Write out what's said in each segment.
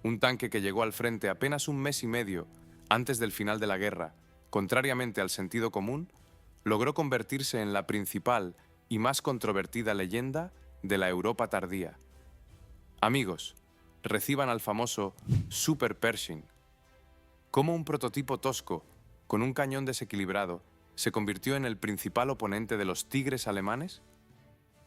Un tanque que llegó al frente apenas un mes y medio antes del final de la guerra, contrariamente al sentido común, logró convertirse en la principal y más controvertida leyenda de la Europa tardía. Amigos, reciban al famoso Super Pershing. Cómo un prototipo tosco, con un cañón desequilibrado, se convirtió en el principal oponente de los Tigres alemanes.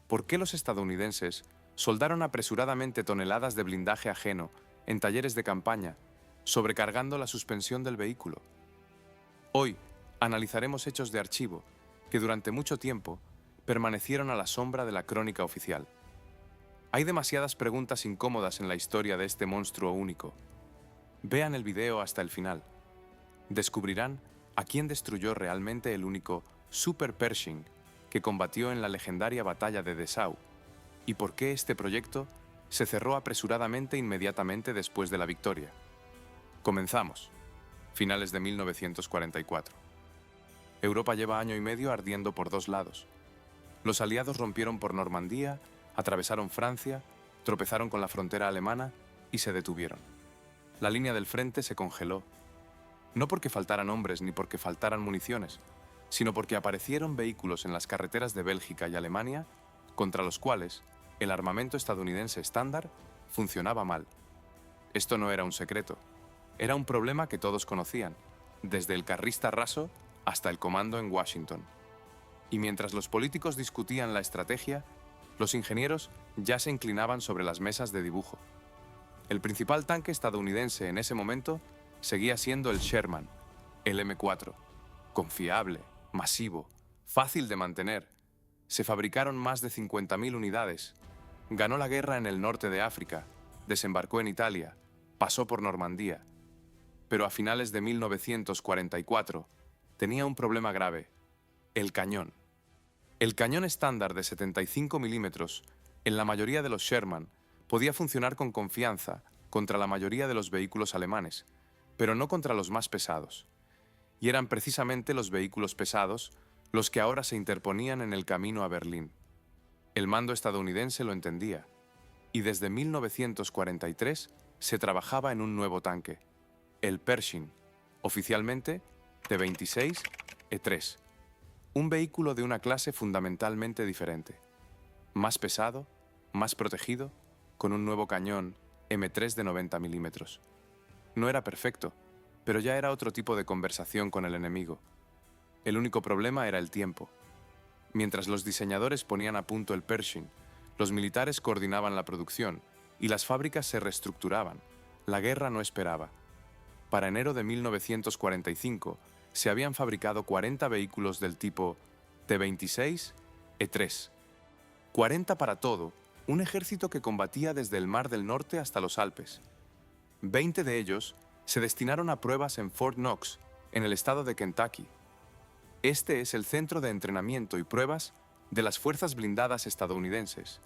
¿Por qué los estadounidenses soldaron apresuradamente toneladas de blindaje ajeno en talleres de campaña, sobrecargando la suspensión del vehículo? Hoy analizaremos hechos de archivo que durante mucho tiempo permanecieron a la sombra de la crónica oficial. Hay demasiadas preguntas incómodas en la historia de este monstruo único. Vean el video hasta el final. Descubrirán a quién destruyó realmente el único Super Pershing que combatió en la legendaria batalla de Dessau y por qué este proyecto se cerró apresuradamente inmediatamente después de la victoria. Comenzamos. Finales de 1944. Europa lleva año y medio ardiendo por dos lados. Los aliados rompieron por Normandía, atravesaron Francia, tropezaron con la frontera alemana y se detuvieron. La línea del frente se congeló. No porque faltaran hombres ni porque faltaran municiones, sino porque aparecieron vehículos en las carreteras de Bélgica y Alemania contra los cuales el armamento estadounidense estándar funcionaba mal. Esto no era un secreto, era un problema que todos conocían, desde el carrista raso hasta el comando en Washington. Y mientras los políticos discutían la estrategia, los ingenieros ya se inclinaban sobre las mesas de dibujo. El principal tanque estadounidense en ese momento seguía siendo el Sherman, el M4, confiable, masivo, fácil de mantener. Se fabricaron más de 50.000 unidades. Ganó la guerra en el norte de África, desembarcó en Italia, pasó por Normandía. Pero a finales de 1944 tenía un problema grave: el cañón. El cañón estándar de 75 milímetros, en la mayoría de los Sherman, podía funcionar con confianza contra la mayoría de los vehículos alemanes, pero no contra los más pesados. Y eran precisamente los vehículos pesados los que ahora se interponían en el camino a Berlín. El mando estadounidense lo entendía, y desde 1943 se trabajaba en un nuevo tanque, el Pershing, oficialmente T-26E3, un vehículo de una clase fundamentalmente diferente, más pesado, más protegido, con un nuevo cañón M3 de 90 milímetros. No era perfecto, pero ya era otro tipo de conversación con el enemigo. El único problema era el tiempo. Mientras los diseñadores ponían a punto el Pershing, los militares coordinaban la producción y las fábricas se reestructuraban. La guerra no esperaba. Para enero de 1945 se habían fabricado 40 vehículos del tipo T-26E3. 40 para todo, un ejército que combatía desde el Mar del Norte hasta los Alpes. 20 de ellos se destinaron a pruebas en Fort Knox, en el estado de Kentucky. Este es el centro de entrenamiento y pruebas de las fuerzas blindadas estadounidenses,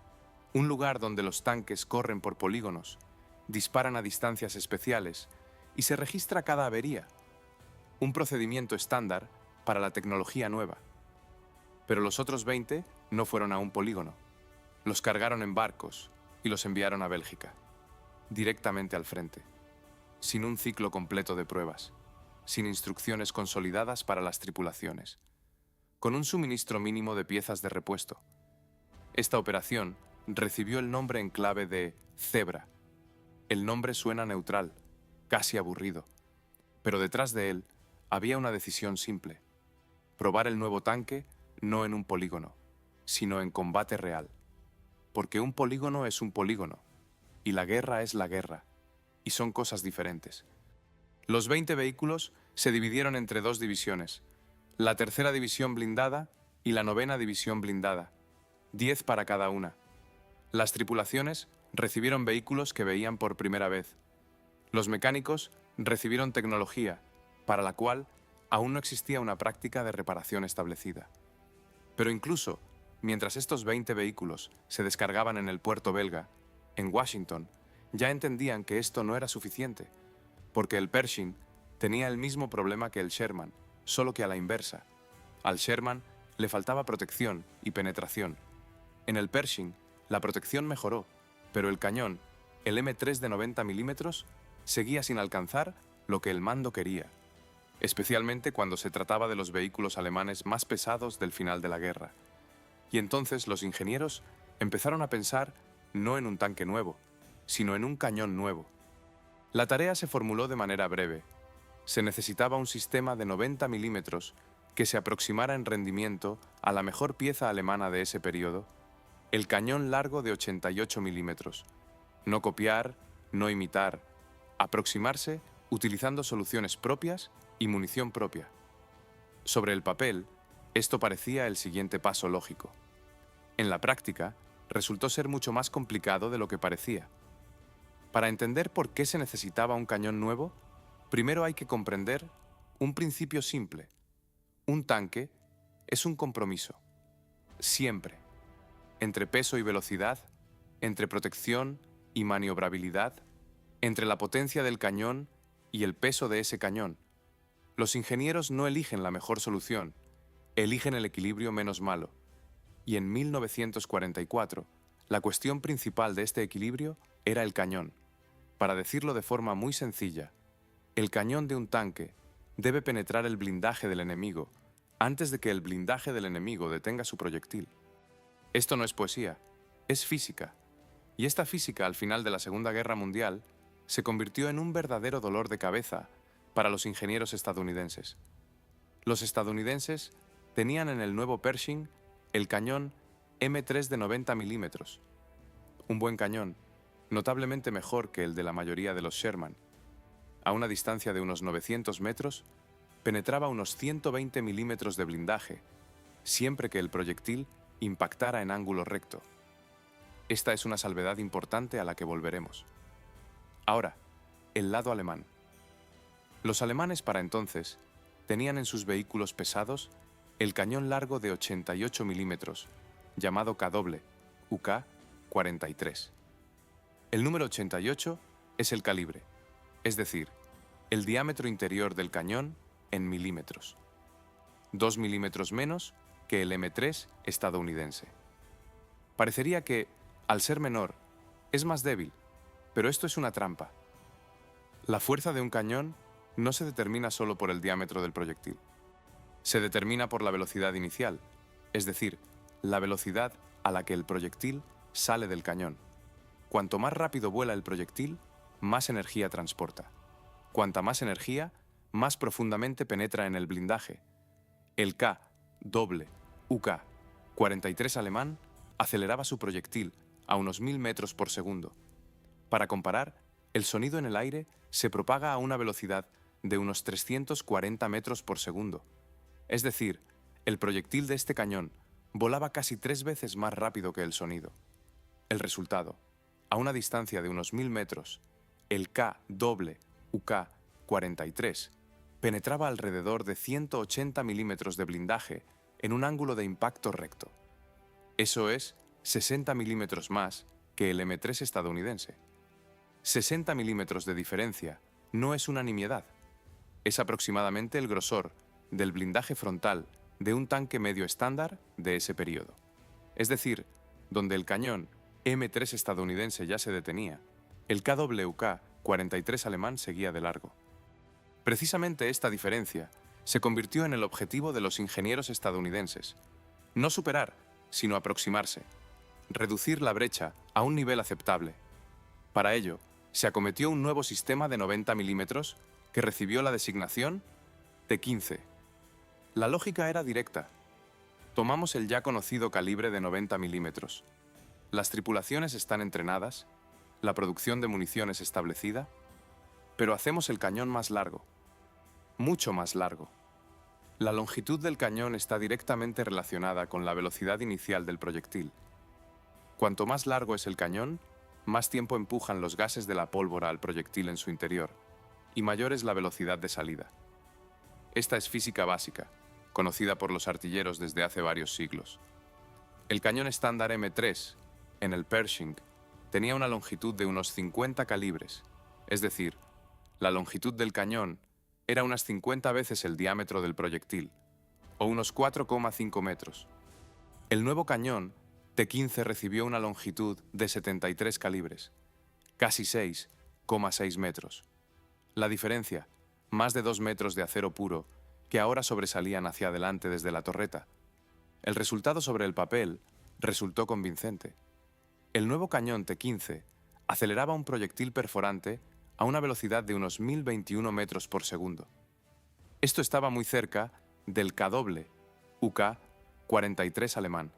un lugar donde los tanques corren por polígonos, disparan a distancias especiales y se registra cada avería, un procedimiento estándar para la tecnología nueva. Pero los otros 20 no fueron a un polígono. Los cargaron en barcos y los enviaron a Bélgica, directamente al frente, sin un ciclo completo de pruebas, sin instrucciones consolidadas para las tripulaciones, con un suministro mínimo de piezas de repuesto. Esta operación recibió el nombre en clave de Zebra. El nombre suena neutral, casi aburrido, pero detrás de él había una decisión simple: probar el nuevo tanque no en un polígono, sino en combate real. Porque un polígono es un polígono, y la guerra es la guerra, y son cosas diferentes. Los 20 vehículos se dividieron entre dos divisiones, la tercera división blindada y la novena división blindada, 10 para cada una. Las tripulaciones recibieron vehículos que veían por primera vez. Los mecánicos recibieron tecnología, para la cual aún no existía una práctica de reparación establecida. Pero incluso, mientras estos 20 vehículos se descargaban en el puerto belga, en Washington, ya entendían que esto no era suficiente, porque el Pershing tenía el mismo problema que el Sherman, solo que a la inversa. Al Sherman le faltaba protección y penetración. En el Pershing, la protección mejoró, pero el cañón el M3 de 90 milímetros seguía sin alcanzar lo que el mando quería, especialmente cuando se trataba de los vehículos alemanes más pesados del final de la guerra. Y entonces los ingenieros empezaron a pensar no en un tanque nuevo, sino en un cañón nuevo. La tarea se formuló de manera breve. Se necesitaba un sistema de 90 milímetros que se aproximara en rendimiento a la mejor pieza alemana de ese periodo, el cañón largo de 88 milímetros. No copiar, no imitar, aproximarse utilizando soluciones propias y munición propia. Sobre el papel, esto parecía el siguiente paso lógico. En la práctica, resultó ser mucho más complicado de lo que parecía. Para entender por qué se necesitaba un cañón nuevo, primero hay que comprender un principio simple. Un tanque es un compromiso, siempre, entre peso y velocidad, entre protección y maniobrabilidad, entre la potencia del cañón y el peso de ese cañón. Los ingenieros no eligen la mejor solución, eligen el equilibrio menos malo. Y en 1944, la cuestión principal de este equilibrio era el cañón. Para decirlo de forma muy sencilla, el cañón de un tanque debe penetrar el blindaje del enemigo antes de que el blindaje del enemigo detenga su proyectil. Esto no es poesía, es física. Y esta física, al final de la Segunda Guerra Mundial, se convirtió en un verdadero dolor de cabeza para los ingenieros estadounidenses. Los estadounidenses tenían en el nuevo Pershing el cañón M3 de 90 milímetros. Un buen cañón, notablemente mejor que el de la mayoría de los Sherman. A una distancia de unos 900 metros, penetraba unos 120 milímetros de blindaje, siempre que el proyectil impactara en ángulo recto. Esta es una salvedad importante a la que volveremos. Ahora, el lado alemán. Los alemanes para entonces tenían en sus vehículos pesados el cañón largo de 88 milímetros, llamado KW, UK-43. El número 88 es el calibre, es decir, el diámetro interior del cañón en milímetros. 2 milímetros menos que el M3 estadounidense. Parecería que, al ser menor, es más débil, pero esto es una trampa. La fuerza de un cañón no se determina solo por el diámetro del proyectil. Se determina por la velocidad inicial, es decir, la velocidad a la que el proyectil sale del cañón. Cuanto más rápido vuela el proyectil, más energía transporta. Cuanta más energía, más profundamente penetra en el blindaje. El KW-UK-43 alemán aceleraba su proyectil a unos 1000 metros por segundo. Para comparar, el sonido en el aire se propaga a una velocidad de unos 340 metros por segundo. Es decir, el proyectil de este cañón volaba casi 3 veces más rápido que el sonido. El resultado, a una distancia de unos 1000 metros, el KW-UK-43 penetraba alrededor de 180 milímetros de blindaje en un ángulo de impacto recto. Eso es 60 milímetros más que el M3 estadounidense. 60 milímetros de diferencia no es una nimiedad. Es aproximadamente el grosor del blindaje frontal de un tanque medio estándar de ese periodo. Es decir, donde el cañón M3 estadounidense ya se detenía, el KW-43 alemán seguía de largo. Precisamente esta diferencia se convirtió en el objetivo de los ingenieros estadounidenses. No superar, sino aproximarse. Reducir la brecha a un nivel aceptable. Para ello, se acometió un nuevo sistema de 90 milímetros que recibió la designación T-15. La lógica era directa. Tomamos el ya conocido calibre de 90 milímetros. Las tripulaciones están entrenadas, la producción de municiones establecida, pero hacemos el cañón más largo, mucho más largo. La longitud del cañón está directamente relacionada con la velocidad inicial del proyectil. Cuanto más largo es el cañón, más tiempo empujan los gases de la pólvora al proyectil en su interior, y mayor es la velocidad de salida. Esta es física básica, conocida por los artilleros desde hace varios siglos. El cañón estándar M3, en el Pershing, tenía una longitud de unos 50 calibres, es decir, la longitud del cañón era unas 50 veces el diámetro del proyectil, o unos 4,5 metros. El nuevo cañón T-15 recibió una longitud de 73 calibres, casi 6,6 metros. La diferencia, más de 2 metros de acero puro, que ahora sobresalían hacia adelante desde la torreta. El resultado sobre el papel resultó convincente. El nuevo cañón T-15 aceleraba un proyectil perforante a una velocidad de unos 1021 metros por segundo. Esto estaba muy cerca del K-doble UK-43 alemán.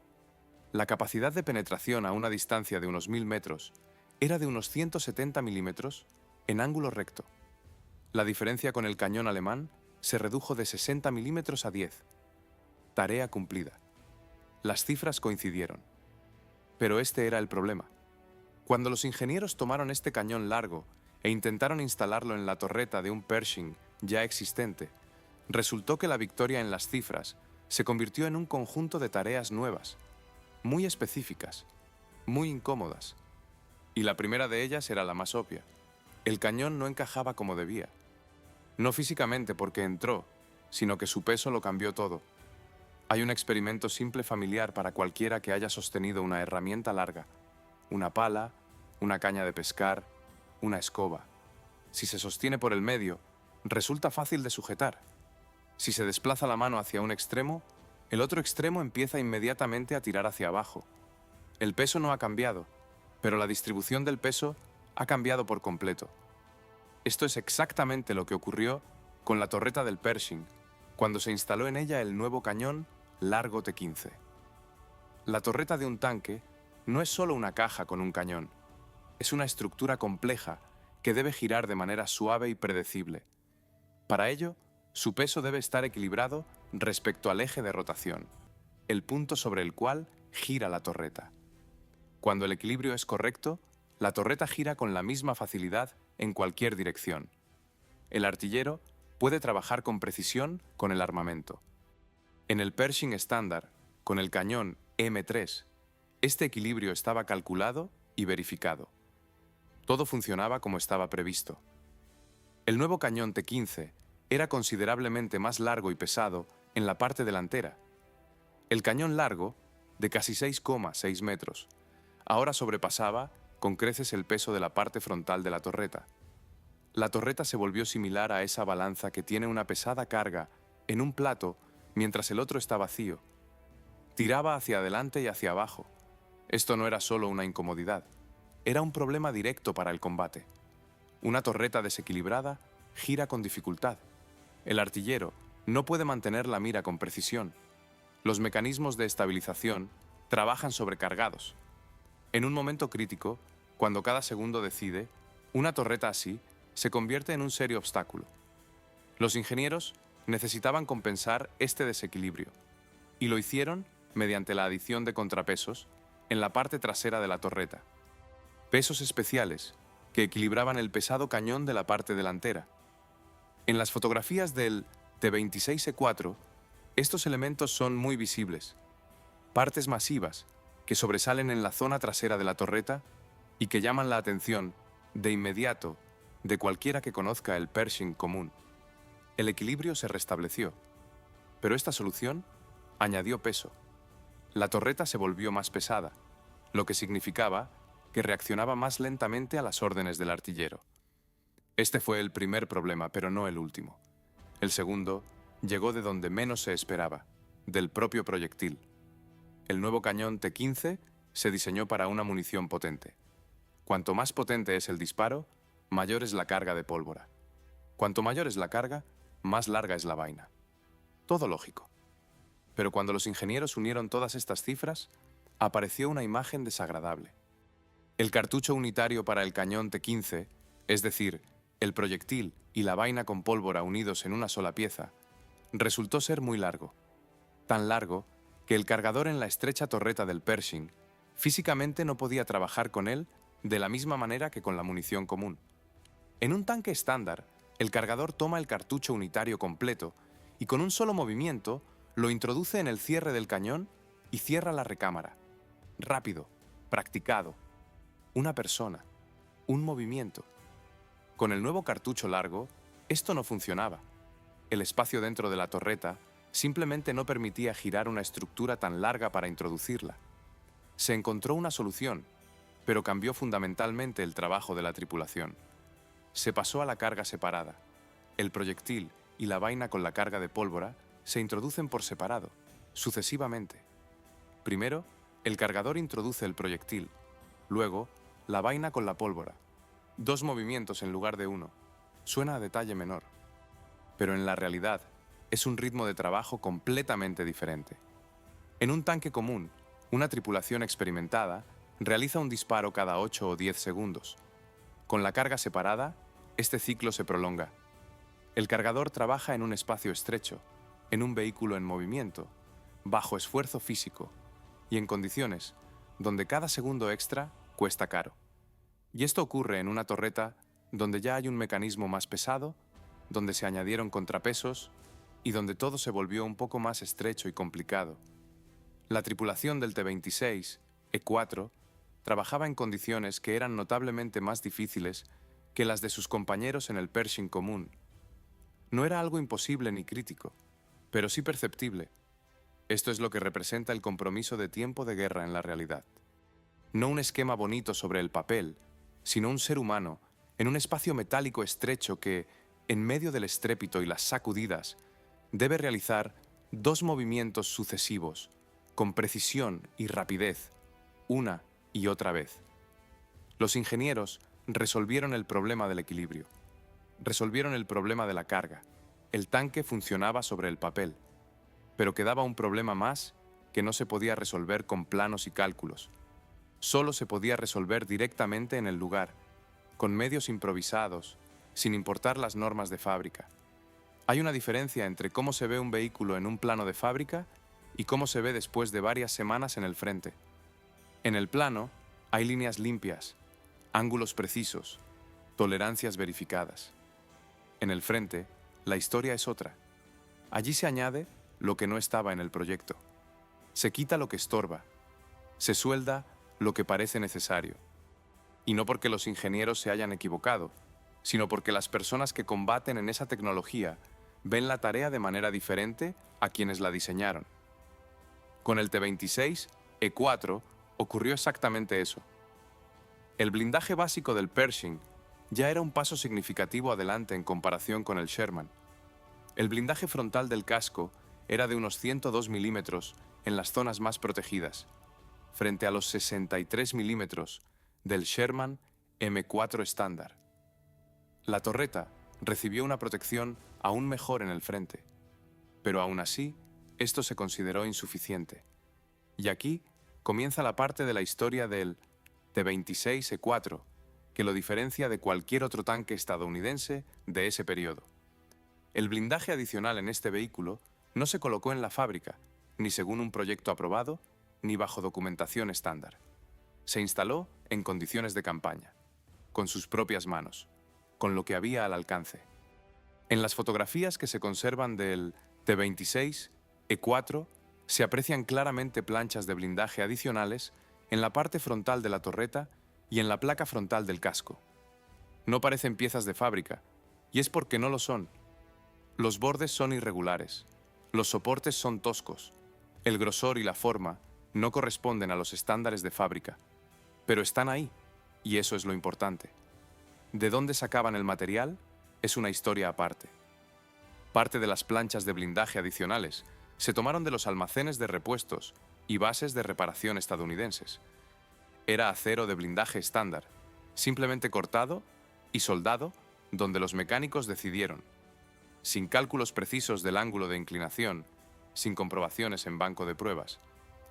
La capacidad de penetración a una distancia de unos 1000 metros era de unos 170 milímetros en ángulo recto. La diferencia con el cañón alemán se redujo de 60 milímetros a 10. Tarea cumplida. Las cifras coincidieron. Pero este era el problema. Cuando los ingenieros tomaron este cañón largo e intentaron instalarlo en la torreta de un Pershing ya existente, resultó que la victoria en las cifras se convirtió en un conjunto de tareas nuevas, muy específicas, muy incómodas. Y la primera de ellas era la más obvia. El cañón no encajaba como debía. No físicamente porque entró, sino que su peso lo cambió todo. Hay un experimento simple familiar para cualquiera que haya sostenido una herramienta larga, una pala, una caña de pescar, una escoba. Si se sostiene por el medio, resulta fácil de sujetar. Si se desplaza la mano hacia un extremo, el otro extremo empieza inmediatamente a tirar hacia abajo. El peso no ha cambiado, pero la distribución del peso ha cambiado por completo. Esto es exactamente lo que ocurrió con la torreta del Pershing, cuando se instaló en ella el nuevo cañón largo T-15. La torreta de un tanque no es solo una caja con un cañón, es una estructura compleja que debe girar de manera suave y predecible. Para ello, su peso debe estar equilibrado respecto al eje de rotación, el punto sobre el cual gira la torreta. Cuando el equilibrio es correcto, la torreta gira con la misma facilidad en cualquier dirección. El artillero puede trabajar con precisión con el armamento. En el Pershing estándar, con el cañón M3, este equilibrio estaba calculado y verificado. Todo funcionaba como estaba previsto. El nuevo cañón T-15 era considerablemente más largo y pesado en la parte delantera. El cañón largo, de casi 6,6 metros, ahora sobrepasaba con creces el peso de la parte frontal de la torreta. La torreta se volvió similar a esa balanza que tiene una pesada carga en un plato mientras el otro está vacío. Tiraba hacia adelante y hacia abajo. Esto no era solo una incomodidad, era un problema directo para el combate. Una torreta desequilibrada gira con dificultad. El artillero no puede mantener la mira con precisión. Los mecanismos de estabilización trabajan sobrecargados. En un momento crítico, cuando cada segundo decide, una torreta así se convierte en un serio obstáculo. Los ingenieros necesitaban compensar este desequilibrio, y lo hicieron mediante la adición de contrapesos en la parte trasera de la torreta. Pesos especiales que equilibraban el pesado cañón de la parte delantera. En las fotografías del T-26E4, estos elementos son muy visibles. Partes masivas que sobresalen en la zona trasera de la torreta y que llaman la atención, de inmediato, de cualquiera que conozca el Pershing común. El equilibrio se restableció, pero esta solución añadió peso. La torreta se volvió más pesada, lo que significaba que reaccionaba más lentamente a las órdenes del artillero. Este fue el primer problema, pero no el último. El segundo llegó de donde menos se esperaba, del propio proyectil. El nuevo cañón T-15 se diseñó para una munición potente. Cuanto más potente es el disparo, mayor es la carga de pólvora. Cuanto mayor es la carga, más larga es la vaina. Todo lógico. Pero cuando los ingenieros unieron todas estas cifras, apareció una imagen desagradable. El cartucho unitario para el cañón T-15, es decir, el proyectil y la vaina con pólvora unidos en una sola pieza, resultó ser muy largo. Tan largo que el cargador en la estrecha torreta del Pershing físicamente no podía trabajar con él de la misma manera que con la munición común. En un tanque estándar, el cargador toma el cartucho unitario completo y con un solo movimiento lo introduce en el cierre del cañón y cierra la recámara. Rápido, practicado. Una persona, un movimiento. Con el nuevo cartucho largo, esto no funcionaba. El espacio dentro de la torreta simplemente no permitía girar una estructura tan larga para introducirla. Se encontró una solución, pero cambió fundamentalmente el trabajo de la tripulación. Se pasó a la carga separada. El proyectil y la vaina con la carga de pólvora se introducen por separado, sucesivamente. Primero, el cargador introduce el proyectil, luego, la vaina con la pólvora. 2 movimientos en lugar de 1. Suena a detalle menor, pero en la realidad es un ritmo de trabajo completamente diferente. En un tanque común, una tripulación experimentada realiza un disparo cada 8 o 10 segundos. Con la carga separada, este ciclo se prolonga. El cargador trabaja en un espacio estrecho, en un vehículo en movimiento, bajo esfuerzo físico y en condiciones donde cada segundo extra cuesta caro. Y esto ocurre en una torreta donde ya hay un mecanismo más pesado, donde se añadieron contrapesos y donde todo se volvió un poco más estrecho y complicado. La tripulación del T-26, E-4, trabajaba en condiciones que eran notablemente más difíciles que las de sus compañeros en el Pershing común. No era algo imposible ni crítico, pero sí perceptible. Esto es lo que representa el compromiso de tiempo de guerra en la realidad. No un esquema bonito sobre el papel, sino un ser humano en un espacio metálico estrecho que, en medio del estrépito y las sacudidas, debe realizar 2 movimientos sucesivos, con precisión y rapidez, una y otra vez. Los ingenieros resolvieron el problema del equilibrio. Resolvieron el problema de la carga. El tanque funcionaba sobre el papel, pero quedaba un problema más que no se podía resolver con planos y cálculos. Solo se podía resolver directamente en el lugar, con medios improvisados, sin importar las normas de fábrica. Hay una diferencia entre cómo se ve un vehículo en un plano de fábrica y cómo se ve después de varias semanas en el frente. En el plano hay líneas limpias, ángulos precisos, tolerancias verificadas. En el frente, la historia es otra. Allí se añade lo que no estaba en el proyecto. Se quita lo que estorba. Se suelda lo que parece necesario. Y no porque los ingenieros se hayan equivocado, sino porque las personas que combaten en esa tecnología ven la tarea de manera diferente a quienes la diseñaron. Con el T-26, E-4, ocurrió exactamente eso. El blindaje básico del Pershing ya era un paso significativo adelante en comparación con el Sherman. El blindaje frontal del casco era de unos 102 milímetros en las zonas más protegidas, frente a los 63 milímetros del Sherman M4 estándar. La torreta recibió una protección aún mejor en el frente, pero aún así, esto se consideró insuficiente. Y aquí comienza la parte de la historia del T-26E4, que lo diferencia de cualquier otro tanque estadounidense de ese periodo. El blindaje adicional en este vehículo no se colocó en la fábrica, ni según un proyecto aprobado, ni bajo documentación estándar. Se instaló en condiciones de campaña, con sus propias manos, con lo que había al alcance. En las fotografías que se conservan del T-26E4 se aprecian claramente planchas de blindaje adicionales en la parte frontal de la torreta y en la placa frontal del casco. No parecen piezas de fábrica, y es porque no lo son. Los bordes son irregulares, los soportes son toscos, el grosor y la forma no corresponden a los estándares de fábrica, pero están ahí, y eso es lo importante. ¿De dónde sacaban el material? Es una historia aparte. Parte de las planchas de blindaje adicionales se tomaron de los almacenes de repuestos y bases de reparación estadounidenses. Era acero de blindaje estándar, simplemente cortado y soldado donde los mecánicos decidieron, sin cálculos precisos del ángulo de inclinación, sin comprobaciones en banco de pruebas,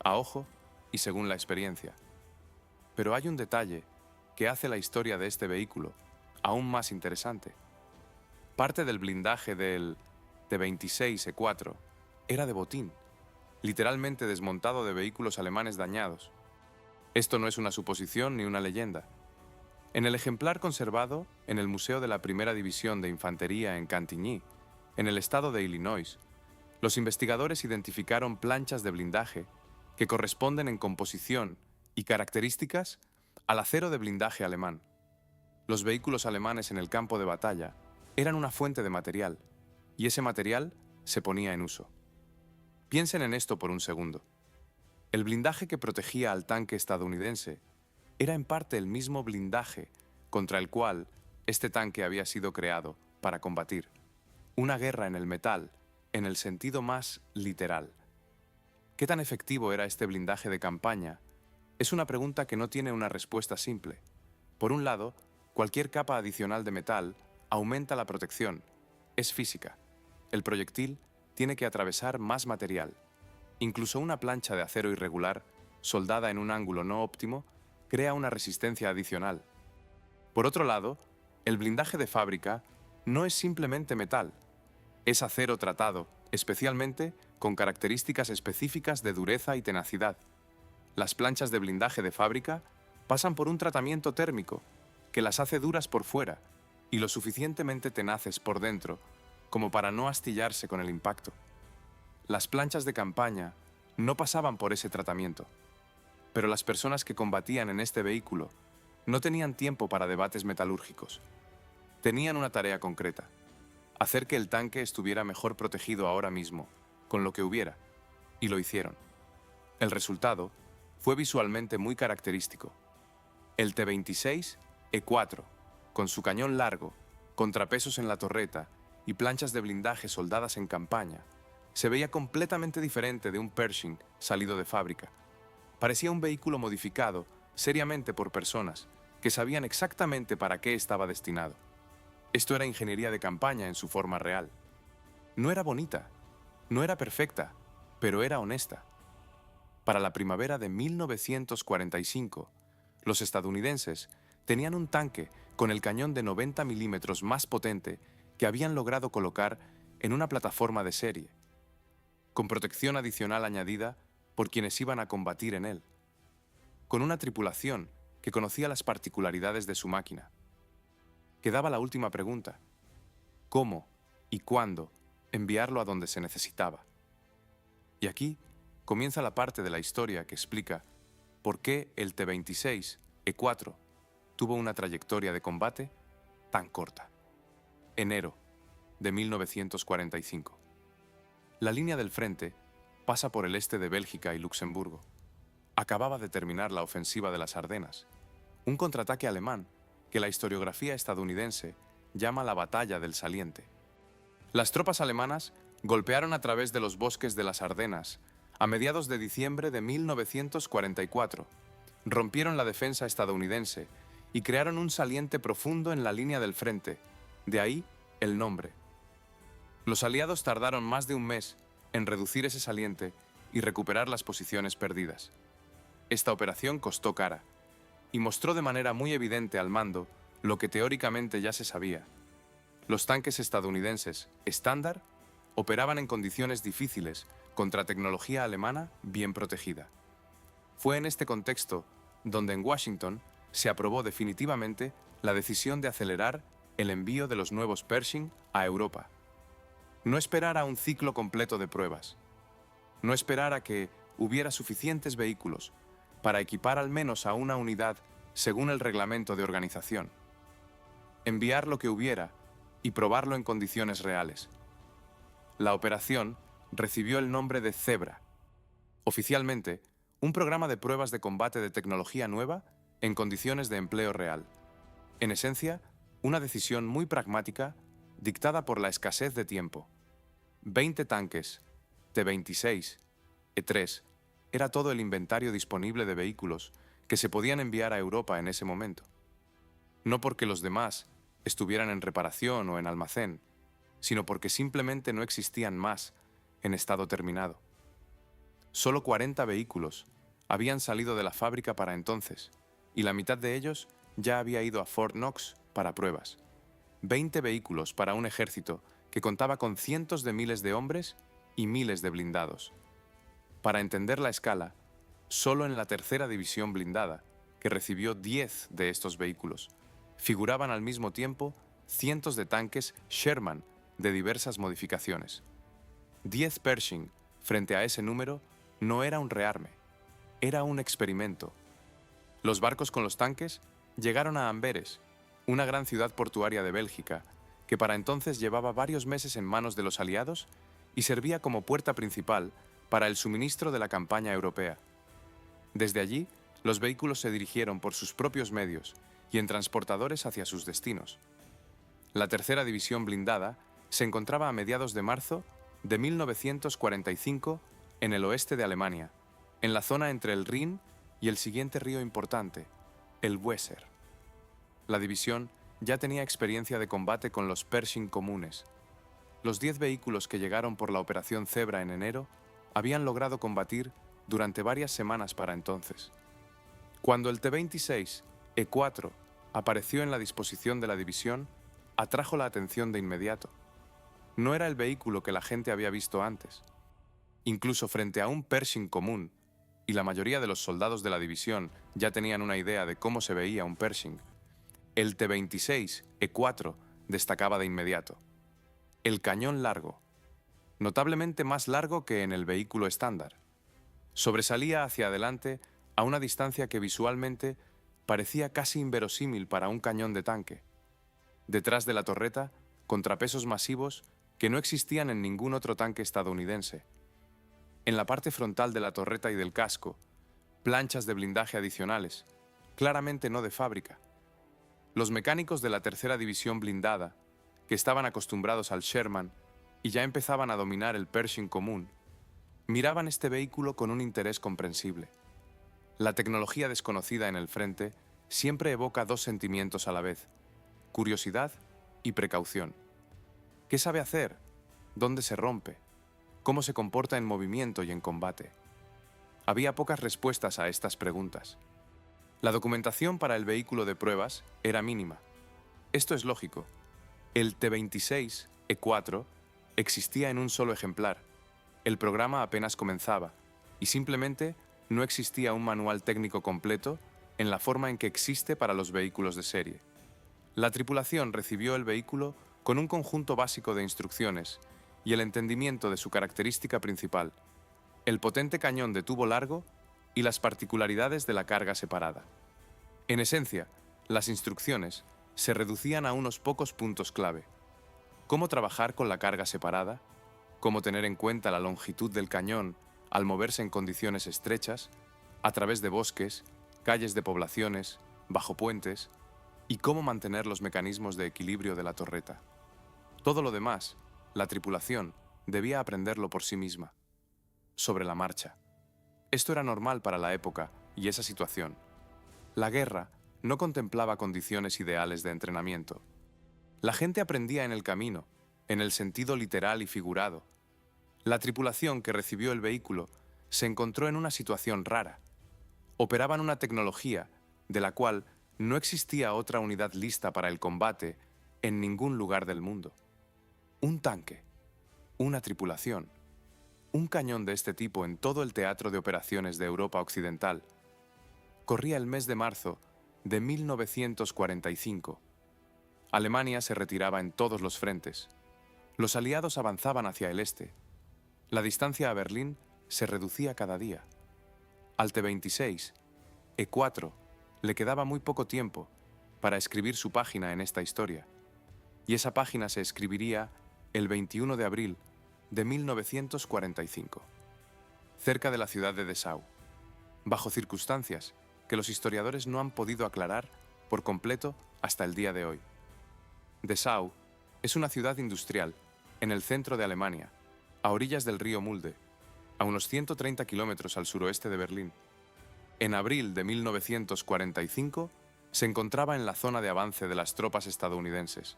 a ojo y según la experiencia. Pero hay un detalle que hace la historia de este vehículo aún más interesante. Parte del blindaje del T-26E4 era de botín, literalmente desmontado de vehículos alemanes dañados. Esto no es una suposición ni una leyenda. En el ejemplar conservado en el Museo de la Primera División de Infantería en Cantigny, en el estado de Illinois, los investigadores identificaron planchas de blindaje que corresponden en composición y características al acero de blindaje alemán. Los vehículos alemanes en el campo de batalla eran una fuente de material, y ese material se ponía en uso. Piensen en esto por un segundo. El blindaje que protegía al tanque estadounidense era en parte el mismo blindaje contra el cual este tanque había sido creado para combatir. Una guerra en el metal, en el sentido más literal. ¿Qué tan efectivo era este blindaje de campaña? Es una pregunta que no tiene una respuesta simple. Por un lado, cualquier capa adicional de metal aumenta la protección. Es física. El proyectil tiene que atravesar más material. Incluso una plancha de acero irregular, soldada en un ángulo no óptimo, crea una resistencia adicional. Por otro lado, el blindaje de fábrica no es simplemente metal. Es acero tratado, especialmente con características específicas de dureza y tenacidad. Las planchas de blindaje de fábrica pasan por un tratamiento térmico que las hace duras por fuera y lo suficientemente tenaces por dentro como para no astillarse con el impacto. Las planchas de campaña no pasaban por ese tratamiento, pero las personas que combatían en este vehículo no tenían tiempo para debates metalúrgicos. Tenían una tarea concreta: hacer que el tanque estuviera mejor protegido ahora mismo, con lo que hubiera, y lo hicieron. El resultado fue visualmente muy característico. El T-26E4, con su cañón largo, contrapesos en la torreta y planchas de blindaje soldadas en campaña, se veía completamente diferente de un Pershing salido de fábrica. Parecía un vehículo modificado seriamente por personas que sabían exactamente para qué estaba destinado. Esto era ingeniería de campaña en su forma real. No era bonita, no era perfecta, pero era honesta. Para la primavera de 1945, los estadounidenses tenían un tanque con el cañón de 90 milímetros más potente que habían logrado colocar en una plataforma de serie, con protección adicional añadida por quienes iban a combatir en él, con una tripulación que conocía las particularidades de su máquina. Quedaba la última pregunta: ¿cómo y cuándo enviarlo a donde se necesitaba? Y aquí comienza la parte de la historia que explica por qué el T-26E4 tuvo una trayectoria de combate tan corta. Enero de 1945. La línea del frente pasa por el este de Bélgica y Luxemburgo. Acababa de terminar la ofensiva de las Ardenas, un contraataque alemán que la historiografía estadounidense llama la Batalla del Saliente. Las tropas alemanas golpearon a través de los bosques de las Ardenas a mediados de diciembre de 1944, rompieron la defensa estadounidense y crearon un saliente profundo en la línea del frente, de ahí el nombre. Los aliados tardaron más de un mes en reducir ese saliente y recuperar las posiciones perdidas. Esta operación costó cara y mostró de manera muy evidente al mando lo que teóricamente ya se sabía. Los tanques estadounidenses estándar operaban en condiciones difíciles contra tecnología alemana bien protegida. Fue en este contexto donde en Washington se aprobó definitivamente la decisión de acelerar el envío de los nuevos Pershing a Europa. No esperar a un ciclo completo de pruebas. No esperar a que hubiera suficientes vehículos para equipar al menos a una unidad según el reglamento de organización. Enviar lo que hubiera y probarlo en condiciones reales. La operación recibió el nombre de Zebra. Oficialmente, un programa de pruebas de combate de tecnología nueva en condiciones de empleo real. En esencia, una decisión muy pragmática dictada por la escasez de tiempo. 20 tanques, T-26E3, era todo el inventario disponible de vehículos que se podían enviar a Europa en ese momento. No porque los demás estuvieran en reparación o en almacén, sino porque simplemente no existían más en estado terminado. Solo 40 vehículos habían salido de la fábrica para entonces, y la mitad de ellos ya había ido a Fort Knox para pruebas. 20 vehículos para un ejército que contaba con cientos de miles de hombres y miles de blindados. Para entender la escala, solo en la tercera división blindada, que recibió 10 de estos vehículos, figuraban al mismo tiempo cientos de tanques Sherman de diversas modificaciones. 10 Pershing frente a ese número no era un rearme, era un experimento. Los barcos con los tanques llegaron a Amberes, una gran ciudad portuaria de Bélgica, que para entonces llevaba varios meses en manos de los aliados y servía como puerta principal para el suministro de la campaña europea. Desde allí, Los vehículos se dirigieron por sus propios medios y en transportadores hacia sus destinos. La tercera división blindada se encontraba a mediados de marzo de 1945 en el oeste de Alemania, en la zona entre el Rin y el siguiente río importante, el Weser. La división ya tenía experiencia de combate con los Pershing comunes. Los 10 vehículos que llegaron por la Operación Zebra en enero habían logrado combatir durante varias semanas para entonces. Cuando el T-26 E4 apareció en la disposición de la división, atrajo la atención de inmediato. No era el vehículo que la gente había visto antes. Incluso frente a un Pershing común, y la mayoría de los soldados de la división ya tenían una idea de cómo se veía un Pershing, el T-26 E4 destacaba de inmediato. El cañón largo, notablemente más largo que en el vehículo estándar, sobresalía hacia adelante a una distancia que visualmente parecía casi inverosímil para un cañón de tanque. Detrás de la torreta, contrapesos masivos que no existían en ningún otro tanque estadounidense. En la parte frontal de la torreta y del casco, planchas de blindaje adicionales, claramente no de fábrica. Los mecánicos de la tercera división blindada, que estaban acostumbrados al Sherman y ya empezaban a dominar el Pershing común, miraban este vehículo con un interés comprensible. La tecnología desconocida en el frente siempre evoca dos sentimientos a la vez: curiosidad y precaución. ¿Qué sabe hacer? ¿Dónde se rompe? ¿Cómo se comporta en movimiento y en combate? Había pocas respuestas a estas preguntas. La documentación para el vehículo de pruebas era mínima. Esto es lógico. El T-26 E4 existía en un solo ejemplar. El programa apenas comenzaba y simplemente no existía un manual técnico completo en la forma en que existe para los vehículos de serie. La tripulación recibió el vehículo con un conjunto básico de instrucciones y el entendimiento de su característica principal, el potente cañón de tubo largo y las particularidades de la carga separada. En esencia, las instrucciones se reducían a unos pocos puntos clave: cómo trabajar con la carga separada, cómo tener en cuenta la longitud del cañón al moverse en condiciones estrechas, a través de bosques, calles de poblaciones, bajo puentes, y cómo mantener los mecanismos de equilibrio de la torreta. Todo lo demás, la tripulación debía aprenderlo por sí misma, sobre la marcha. Esto era normal para la época y esa situación. La guerra no contemplaba condiciones ideales de entrenamiento. La gente aprendía en el camino, en el sentido literal y figurado. La tripulación que recibió el vehículo se encontró en una situación rara. Operaban una tecnología de la cual no existía otra unidad lista para el combate en ningún lugar del mundo. Un tanque, una tripulación, un cañón de este tipo en todo el teatro de operaciones de Europa Occidental. Corría el mes de marzo de 1945. Alemania se retiraba en todos los frentes. Los aliados avanzaban hacia el este. La distancia a Berlín se reducía cada día. Al T-26, E4, le quedaba muy poco tiempo para escribir su página en esta historia. Y esa página se escribiría el 21 de abril de 1945, cerca de la ciudad de Dessau, bajo circunstancias que los historiadores no han podido aclarar por completo hasta el día de hoy. Dessau es una ciudad industrial en el centro de Alemania, a orillas del río Mulde, a unos 130 kilómetros al suroeste de Berlín. En abril de 1945 se encontraba en la zona de avance de las tropas estadounidenses.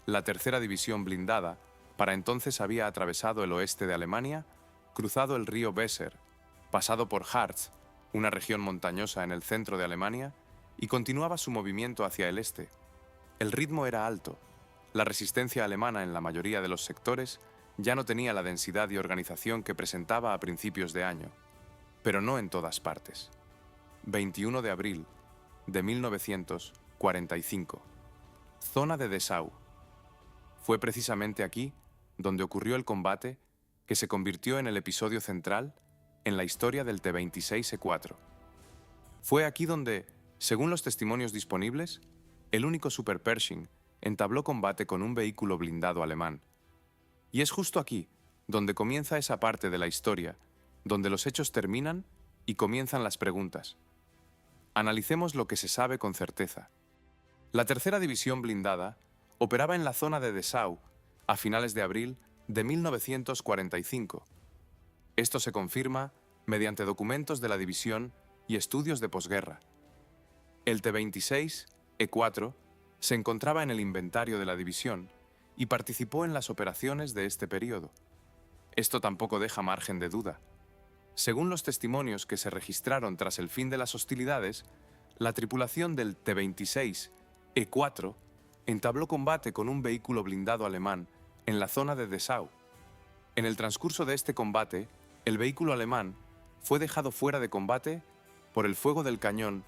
La tercera división blindada para entonces había atravesado el oeste de Alemania, cruzado el río Weser, pasado por Harz, una región montañosa en el centro de Alemania, y continuaba su movimiento hacia el este. El ritmo era alto. La resistencia alemana en la mayoría de los sectores ya no tenía la densidad y organización que presentaba a principios de año, pero no en todas partes. 21 de abril de 1945. Zona de Dessau. Fue precisamente aquí donde ocurrió el combate que se convirtió en el episodio central en la historia del T-26E4. Fue aquí donde, según los testimonios disponibles, el único Super Pershing entabló combate con un vehículo blindado alemán. Y es justo aquí donde comienza esa parte de la historia, donde los hechos terminan y comienzan las preguntas. Analicemos lo que se sabe con certeza. La tercera división blindada operaba en la zona de Dessau a finales de abril de 1945. Esto se confirma mediante documentos de la división y estudios de posguerra. El T-26 E4 se encontraba en el inventario de la división y participó en las operaciones de este periodo. Esto tampoco deja margen de duda. Según los testimonios que se registraron tras el fin de las hostilidades, la tripulación del T-26 E4 entabló combate con un vehículo blindado alemán en la zona de Dessau. En el transcurso de este combate, el vehículo alemán fue dejado fuera de combate por el fuego del cañón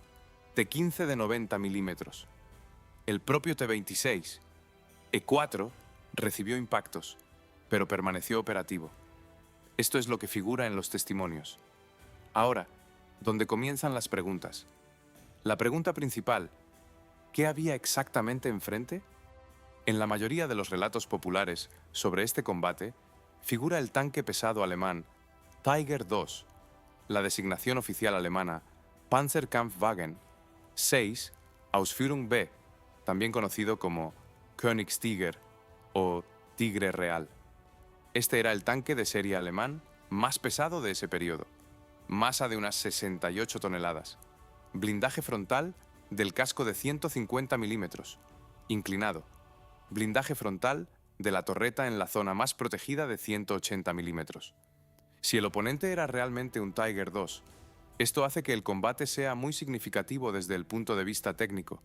T-15 de 90 milímetros. El propio T-26 E4 recibió impactos, pero permaneció operativo. Esto es lo que figura en los testimonios. Ahora, donde comienzan las preguntas. La pregunta principal: ¿qué había exactamente enfrente? En la mayoría de los relatos populares sobre este combate, figura el tanque pesado alemán Tiger II, la designación oficial alemana Panzerkampfwagen 6 Ausführung B, también conocido como Königstiger o Tigre Real. Este era el tanque de serie alemán más pesado de ese periodo, masa de unas 68 toneladas, blindaje frontal del casco de 150 milímetros, inclinado, blindaje frontal de la torreta en la zona más protegida de 180 milímetros. Si el oponente era realmente un Tiger II, esto hace que el combate sea muy significativo desde el punto de vista técnico,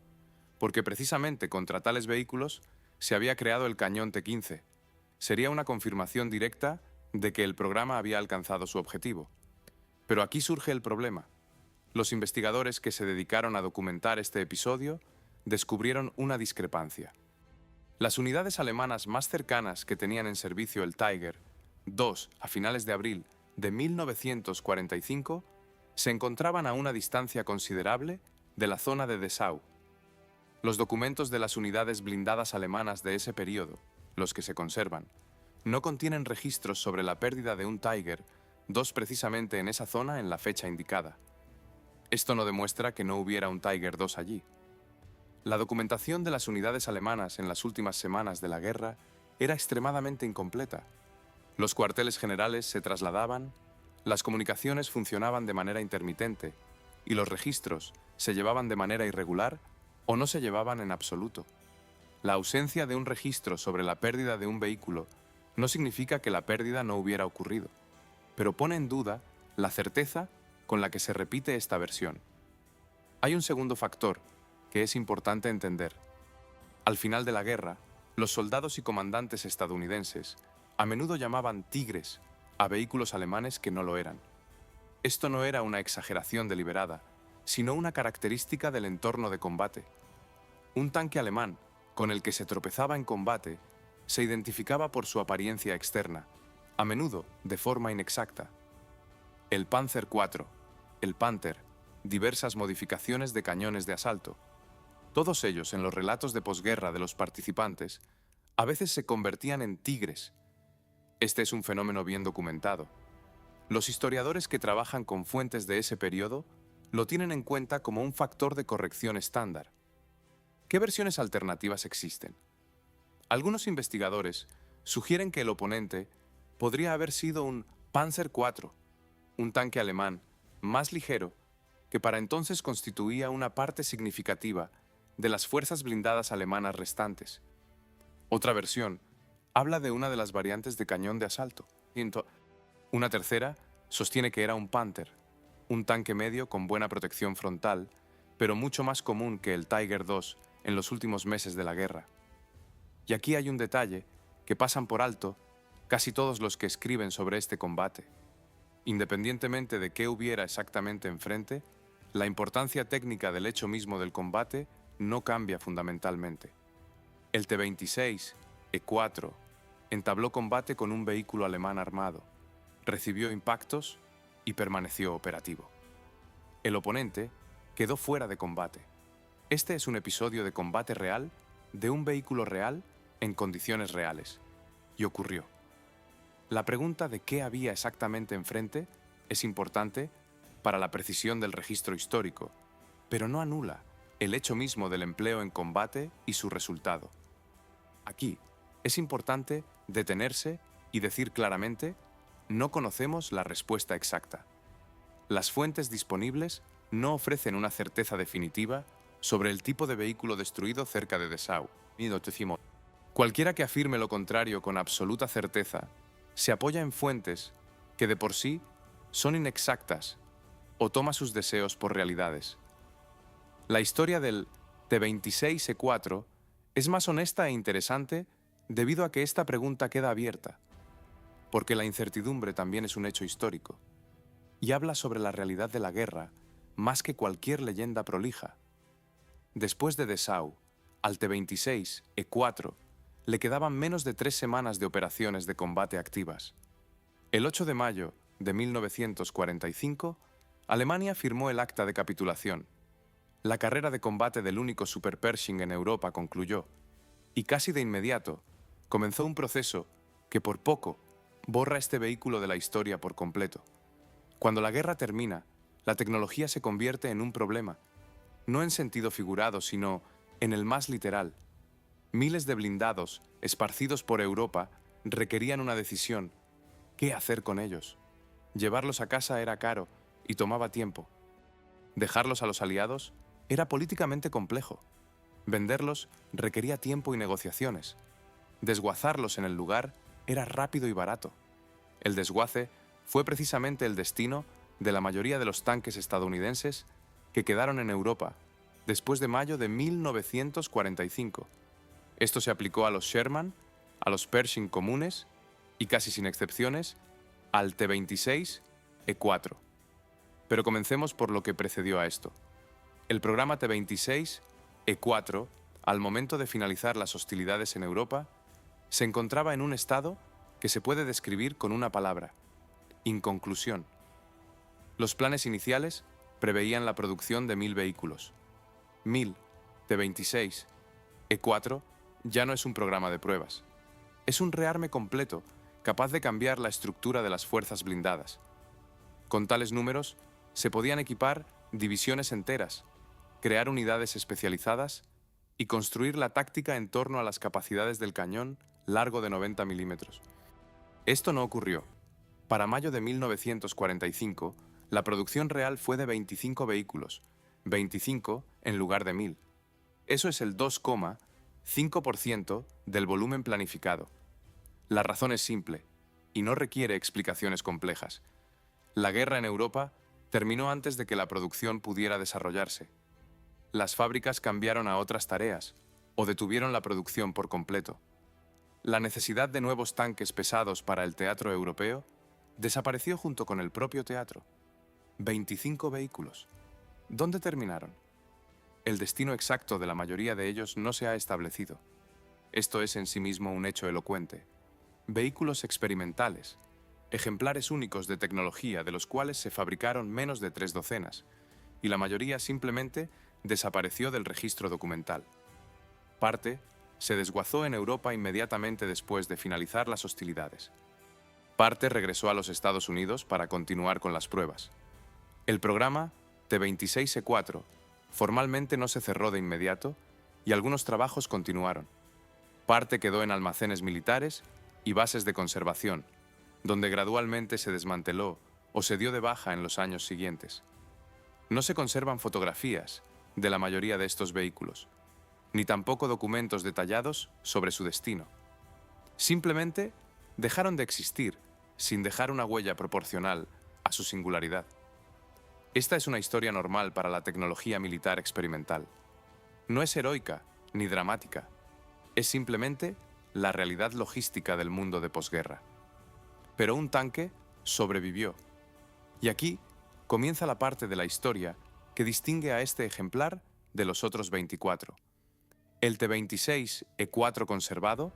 porque precisamente contra tales vehículos se había creado el cañón T-15. Sería una confirmación directa de que el programa había alcanzado su objetivo. Pero aquí surge el problema. Los investigadores que se dedicaron a documentar este episodio descubrieron una discrepancia. Las unidades alemanas más cercanas que tenían en servicio el Tiger II a finales de abril de 1945 se encontraban a una distancia considerable de la zona de Dessau. Los documentos de las unidades blindadas alemanas de ese periodo, los que se conservan, no contienen registros sobre la pérdida de un Tiger II precisamente en esa zona en la fecha indicada. Esto no demuestra que no hubiera un Tiger II allí. La documentación de las unidades alemanas en las últimas semanas de la guerra era extremadamente incompleta. Los cuarteles generales se trasladaban, las comunicaciones funcionaban de manera intermitente y los registros se llevaban de manera irregular o no se llevaban en absoluto. La ausencia de un registro sobre la pérdida de un vehículo no significa que la pérdida no hubiera ocurrido, pero pone en duda la certeza con la que se repite esta versión. Hay un segundo factor que es importante entender. Al final de la guerra, los soldados y comandantes estadounidenses a menudo llamaban tigres a vehículos alemanes que no lo eran. Esto no era una exageración deliberada, sino una característica del entorno de combate. Un tanque alemán, con el que se tropezaba en combate, se identificaba por su apariencia externa, a menudo de forma inexacta. El Panzer IV, el Panther, diversas modificaciones de cañones de asalto. Todos ellos, en los relatos de posguerra de los participantes, a veces se convertían en tigres. Este es un fenómeno bien documentado. Los historiadores que trabajan con fuentes de ese periodo lo tienen en cuenta como un factor de corrección estándar. ¿Qué versiones alternativas existen? Algunos investigadores sugieren que el oponente podría haber sido un Panzer IV, un tanque alemán más ligero que para entonces constituía una parte significativa de las fuerzas blindadas alemanas restantes. Otra versión habla de una de las variantes de cañón de asalto. Una tercera sostiene que era un Panther, un tanque medio con buena protección frontal, pero mucho más común que el Tiger II en los últimos meses de la guerra. Y aquí hay un detalle que pasan por alto casi todos los que escriben sobre este combate. Independientemente de qué hubiera exactamente enfrente, la importancia técnica del hecho mismo del combate no cambia fundamentalmente. El T-26 E4 entabló combate con un vehículo alemán armado, recibió impactos y permaneció operativo. El oponente quedó fuera de combate. Este es un episodio de combate real de un vehículo real en condiciones reales. Y ocurrió. La pregunta de qué había exactamente enfrente es importante para la precisión del registro histórico, pero no anula el hecho mismo del empleo en combate y su resultado. Aquí es importante detenerse y decir claramente: no conocemos la respuesta exacta. Las fuentes disponibles no ofrecen una certeza definitiva sobre el tipo de vehículo destruido cerca de Dessau. Cualquiera que afirme lo contrario con absoluta certeza se apoya en fuentes que de por sí son inexactas o toma sus deseos por realidades. La historia del T-26E4 es más honesta e interesante debido a que esta pregunta queda abierta, porque la incertidumbre también es un hecho histórico y habla sobre la realidad de la guerra más que cualquier leyenda prolija. Después de Dessau, al T-26E4 le quedaban menos de 3 semanas de operaciones de combate activas. El 8 de mayo de 1945, Alemania firmó el acta de capitulación. La carrera de combate del único Super Pershing en Europa concluyó, y casi de inmediato comenzó un proceso que por poco borra este vehículo de la historia por completo. Cuando la guerra termina, la tecnología se convierte en un problema, no en sentido figurado, sino en el más literal. Miles de blindados, esparcidos por Europa, requerían una decisión: ¿qué hacer con ellos? Llevarlos a casa era caro y tomaba tiempo. Dejarlos a los aliados era políticamente complejo. Venderlos requería tiempo y negociaciones. Desguazarlos en el lugar era rápido y barato. El desguace fue precisamente el destino de la mayoría de los tanques estadounidenses que quedaron en Europa después de mayo de 1945. Esto se aplicó a los Sherman, a los Pershing comunes y, casi sin excepciones, al T-26E4. Pero comencemos por lo que precedió a esto. El programa T-26E4, al momento de finalizar las hostilidades en Europa, se encontraba en un estado que se puede describir con una palabra: inconclusión. Los planes iniciales preveían la producción de 1000 vehículos. 1000 T-26E4 ya no es un programa de pruebas. Es un rearme completo, capaz de cambiar la estructura de las fuerzas blindadas. Con tales números, se podían equipar divisiones enteras, crear unidades especializadas y construir la táctica en torno a las capacidades del cañón largo de 90 milímetros. Esto no ocurrió. Para mayo de 1945, la producción real fue de 25 vehículos, 25 en lugar de 1000. Eso es el 2,5% del volumen planificado. La razón es simple y no requiere explicaciones complejas. La guerra en Europa terminó antes de que la producción pudiera desarrollarse. Las fábricas cambiaron a otras tareas o detuvieron la producción por completo. La necesidad de nuevos tanques pesados para el teatro europeo desapareció junto con el propio teatro. 25 vehículos. ¿Dónde terminaron? El destino exacto de la mayoría de ellos no se ha establecido. Esto es en sí mismo un hecho elocuente. Vehículos experimentales, ejemplares únicos de tecnología de los cuales se fabricaron menos de 3 docenas, y la mayoría simplemente desapareció del registro documental. Parte se desguazó en Europa inmediatamente después de finalizar las hostilidades. Parte regresó a los Estados Unidos para continuar con las pruebas. El programa T-26E4 formalmente no se cerró de inmediato y algunos trabajos continuaron. Parte quedó en almacenes militares y bases de conservación, donde gradualmente se desmanteló o se dio de baja en los años siguientes. No se conservan fotografías de la mayoría de estos vehículos, ni tampoco documentos detallados sobre su destino. Simplemente dejaron de existir sin dejar una huella proporcional a su singularidad. Esta es una historia normal para la tecnología militar experimental. No es heroica ni dramática, es simplemente la realidad logística del mundo de posguerra. Pero un tanque sobrevivió. Y aquí comienza la parte de la historia que distingue a este ejemplar de los otros 24. El T-26E4 conservado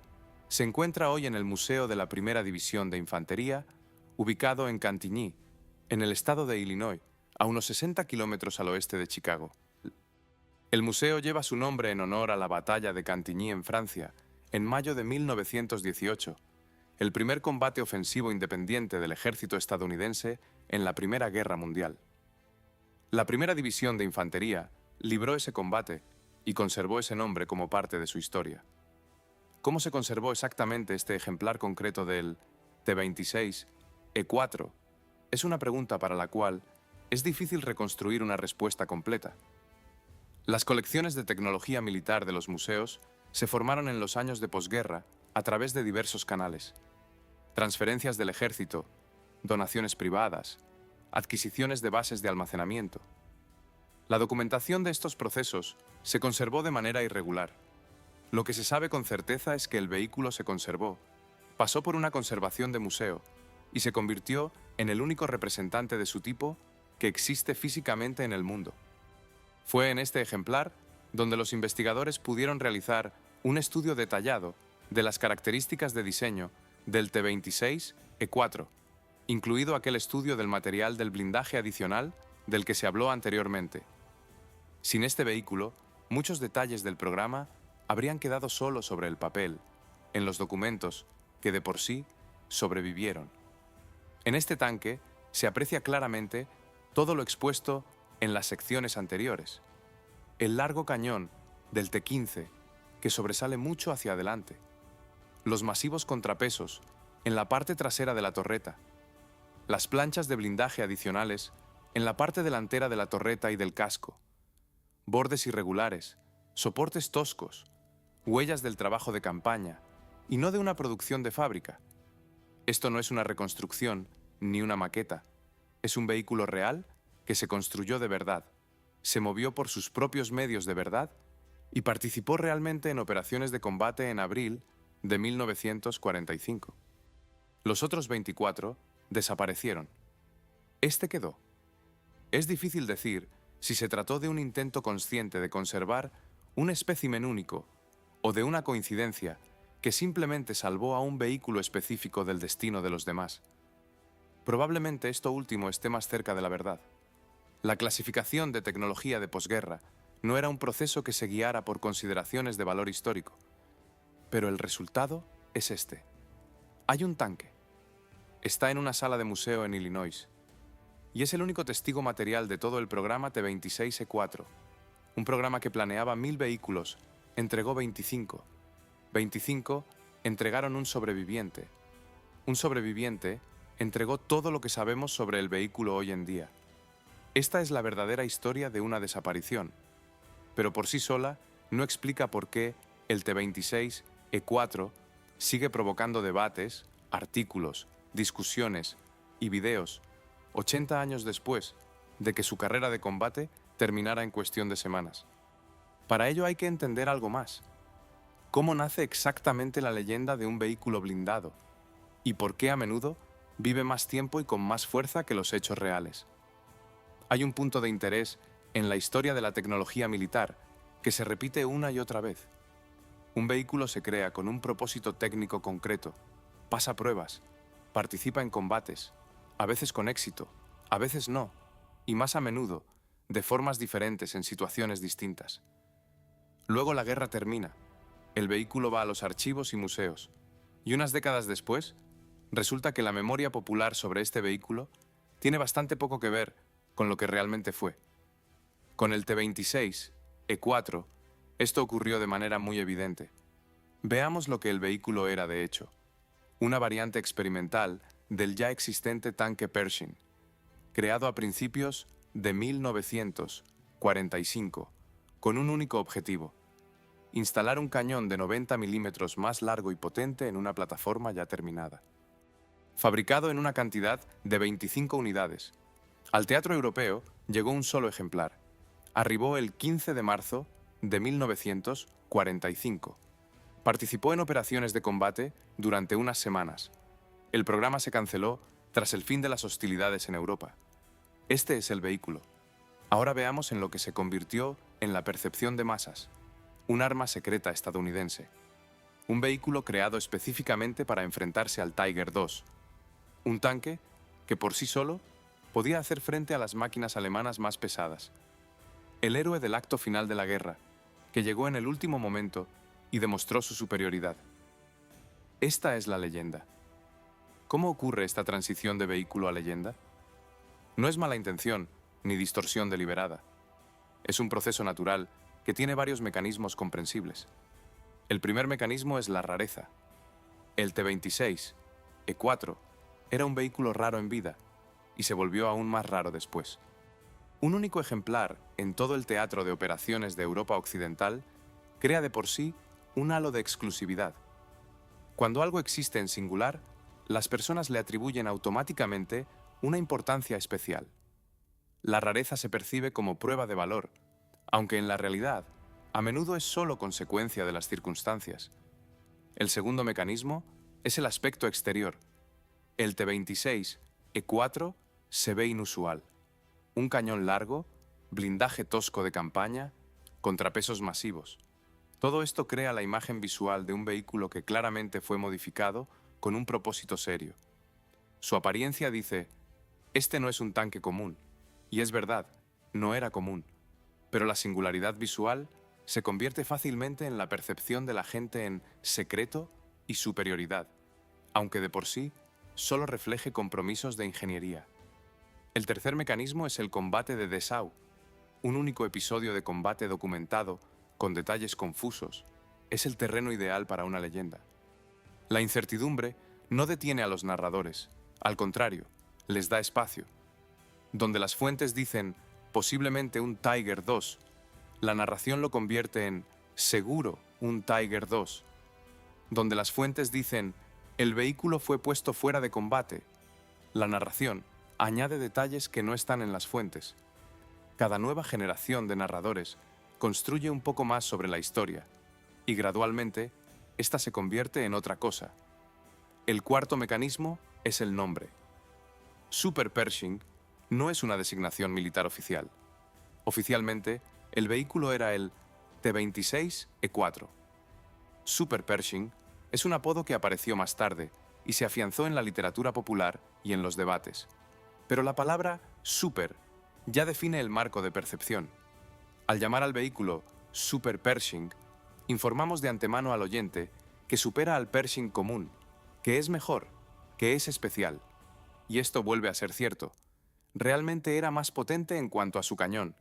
se encuentra hoy en el Museo de la Primera División de Infantería, ubicado en Cantigny, en el estado de Illinois, a unos 60 kilómetros al oeste de Chicago. El museo lleva su nombre en honor a la batalla de Cantigny en Francia, en mayo de 1918, el primer combate ofensivo independiente del ejército estadounidense en la Primera Guerra Mundial. La Primera División de Infantería libró ese combate y conservó ese nombre como parte de su historia. ¿Cómo se conservó exactamente este ejemplar concreto del T-26E4? Es una pregunta para la cual es difícil reconstruir una respuesta completa. Las colecciones de tecnología militar de los museos se formaron en los años de posguerra a través de diversos canales: transferencias del ejército, donaciones privadas, adquisiciones de bases de almacenamiento. La documentación de estos procesos se conservó de manera irregular. Lo que se sabe con certeza es que el vehículo se conservó, pasó por una conservación de museo y se convirtió en el único representante de su tipo que existe físicamente en el mundo. Fue en este ejemplar donde los investigadores pudieron realizar un estudio detallado de las características de diseño del T-26E4, incluido aquel estudio del material del blindaje adicional del que se habló anteriormente. Sin este vehículo, muchos detalles del programa habrían quedado solo sobre el papel, en los documentos que de por sí sobrevivieron. En este tanque se aprecia claramente todo lo expuesto en las secciones anteriores. El largo cañón del T-15, que sobresale mucho hacia adelante. Los masivos contrapesos en la parte trasera de la torreta. Las planchas de blindaje adicionales en la parte delantera de la torreta y del casco. Bordes irregulares, soportes toscos, huellas del trabajo de campaña y no de una producción de fábrica. Esto no es una reconstrucción ni una maqueta. Es un vehículo real que se construyó de verdad, se movió por sus propios medios de verdad y participó realmente en operaciones de combate en abril de 1945. Los otros 24 desaparecieron. Este quedó. Es difícil decir si se trató de un intento consciente de conservar un espécimen único o de una coincidencia que simplemente salvó a un vehículo específico del destino de los demás. Probablemente esto último esté más cerca de la verdad. La clasificación de tecnología de posguerra no era un proceso que se guiara por consideraciones de valor histórico, pero el resultado es este. Hay un tanque. Está en una sala de museo en Illinois y es el único testigo material de todo el programa T-26E4, un programa que planeaba 1000 vehículos, entregó 25. 25 entregaron un sobreviviente. Un sobreviviente entregó todo lo que sabemos sobre el vehículo hoy en día. Esta es la verdadera historia de una desaparición, pero por sí sola no explica por qué el T-26E4 sigue provocando debates, artículos, discusiones y videos 80 años después de que su carrera de combate terminara en cuestión de semanas. Para ello hay que entender algo más. ¿Cómo nace exactamente la leyenda de un vehículo blindado? ¿Y por qué a menudo vive más tiempo y con más fuerza que los hechos reales? Hay un punto de interés en la historia de la tecnología militar que se repite una y otra vez. Un vehículo se crea con un propósito técnico concreto, pasa pruebas, participa en combates, a veces con éxito, a veces no, y más a menudo, de formas diferentes en situaciones distintas. Luego la guerra termina, el vehículo va a los archivos y museos, y unas décadas después, resulta que la memoria popular sobre este vehículo tiene bastante poco que ver con lo que realmente fue. Con el T-26E4, esto ocurrió de manera muy evidente. Veamos lo que el vehículo era de hecho, una variante experimental del ya existente tanque Pershing, creado a principios de 1945, con un único objetivo: instalar un cañón de 90 milímetros más largo y potente en una plataforma ya terminada. Fabricado en una cantidad de 25 unidades, al teatro europeo llegó un solo ejemplar. Arribó el 15 de marzo de 1945. Participó en operaciones de combate durante unas semanas. El programa se canceló tras el fin de las hostilidades en Europa. Este es el vehículo. Ahora veamos en lo que se convirtió en la percepción de masas. Un arma secreta estadounidense. Un vehículo creado específicamente para enfrentarse al Tiger II. Un tanque que por sí solo podía hacer frente a las máquinas alemanas más pesadas. El héroe del acto final de la guerra, que llegó en el último momento y demostró su superioridad. Esta es la leyenda. ¿Cómo ocurre esta transición de vehículo a leyenda? No es mala intención ni distorsión deliberada. Es un proceso natural que tiene varios mecanismos comprensibles. El primer mecanismo es la rareza. El T-26, E4, era un vehículo raro en vida y se volvió aún más raro después. Un único ejemplar en todo el teatro de operaciones de Europa Occidental crea de por sí un halo de exclusividad. Cuando algo existe en singular, las personas le atribuyen automáticamente una importancia especial. La rareza se percibe como prueba de valor, aunque en la realidad, a menudo es solo consecuencia de las circunstancias. El segundo mecanismo es el aspecto exterior. El T-26 E4 se ve inusual. Un cañón largo, blindaje tosco de campaña, contrapesos masivos. Todo esto crea la imagen visual de un vehículo que claramente fue modificado con un propósito serio. Su apariencia dice, este no es un tanque común. Y es verdad, no era común. Pero la singularidad visual se convierte fácilmente en la percepción de la gente en secreto y superioridad, aunque de por sí solo refleje compromisos de ingeniería. El tercer mecanismo es el combate de Dessau. Un único episodio de combate documentado, con detalles confusos, es el terreno ideal para una leyenda. La incertidumbre no detiene a los narradores, al contrario, les da espacio. Donde las fuentes dicen posiblemente un Tiger II, la narración lo convierte en seguro un Tiger II. Donde las fuentes dicen el vehículo fue puesto fuera de combate, la narración añade detalles que no están en las fuentes. Cada nueva generación de narradores construye un poco más sobre la historia, y gradualmente, esta se convierte en otra cosa. El cuarto mecanismo es el nombre. Super Pershing no es una designación militar oficial. Oficialmente, el vehículo era el T-26 E4. Super Pershing es un apodo que apareció más tarde y se afianzó en la literatura popular y en los debates. Pero la palabra super ya define el marco de percepción. Al llamar al vehículo Super Pershing, informamos de antemano al oyente que supera al Pershing común, que es mejor, que es especial. Y esto vuelve a ser cierto. Realmente era más potente en cuanto a su cañón.